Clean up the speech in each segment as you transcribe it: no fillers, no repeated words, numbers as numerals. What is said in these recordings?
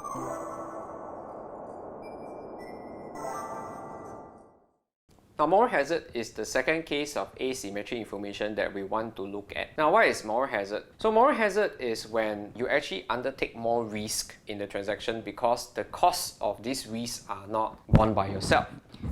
Now, moral hazard is the second case of asymmetry information that we want to look at. Now, what is moral hazard? So, moral hazard is when you actually undertake more risk in the transaction because the costs of these risks are not borne by yourself.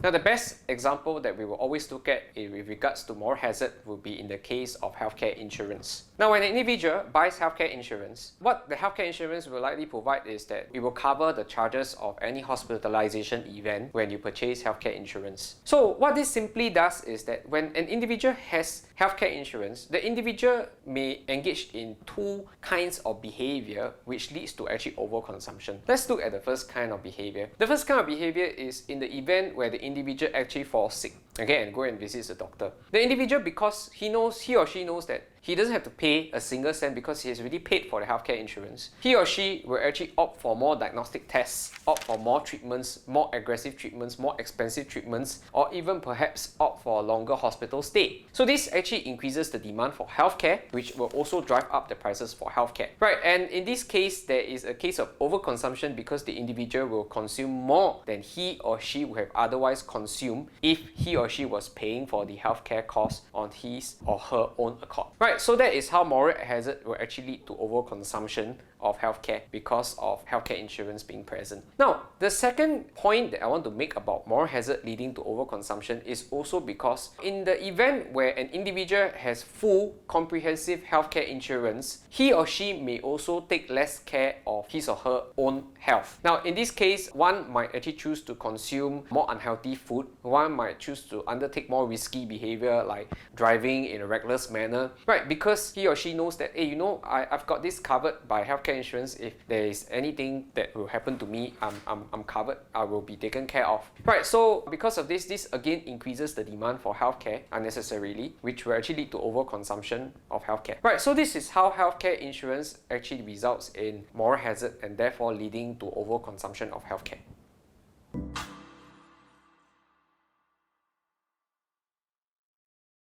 Now, the best example that we will always look at with regards to moral hazard will be in the case of healthcare insurance. Now, when an individual buys healthcare insurance, what the healthcare insurance will likely provide is that it will cover the charges of any hospitalization event when you purchase healthcare insurance. So, what this simply does is that when an individual has healthcare insurance, the individual may engage in two kinds of behavior which leads to actually overconsumption. Let's look at the first kind of behavior. The first kind of behavior is in the event where the individual actually falls sick, okay, and go and visits the doctor. The individual, because he or she knows that he doesn't have to pay a single cent because he has already paid for the healthcare insurance, he or she will actually opt for more diagnostic tests, opt for more treatments, more aggressive treatments, more expensive treatments, or even perhaps opt for a longer hospital stay. So this actually increases the demand for healthcare, which will also drive up the prices for healthcare. Right, and in this case, there is a case of overconsumption because the individual will consume more than he or she would have otherwise consumed if he or she was paying for the healthcare costs on his or her own accord. Right, so that is how moral hazard will actually lead to overconsumption of healthcare because of healthcare insurance being present. Now, the second point that I want to make about moral hazard leading to overconsumption is also because in the event where an individual has full comprehensive healthcare insurance, he or she may also take less care of his or her own health. Now, in this case, one might actually choose to consume more unhealthy food, one might choose to undertake more risky behavior like driving in a reckless manner, right? Because he or she knows that, hey, you know, I've got this covered by healthcare insurance. If there is anything that will happen to me, I'm covered, I will be taken care of. Right, so because of this again increases the demand for healthcare unnecessarily, which will actually lead to overconsumption of healthcare. Right, so this is how healthcare insurance actually results in moral hazard and therefore leading to overconsumption of healthcare.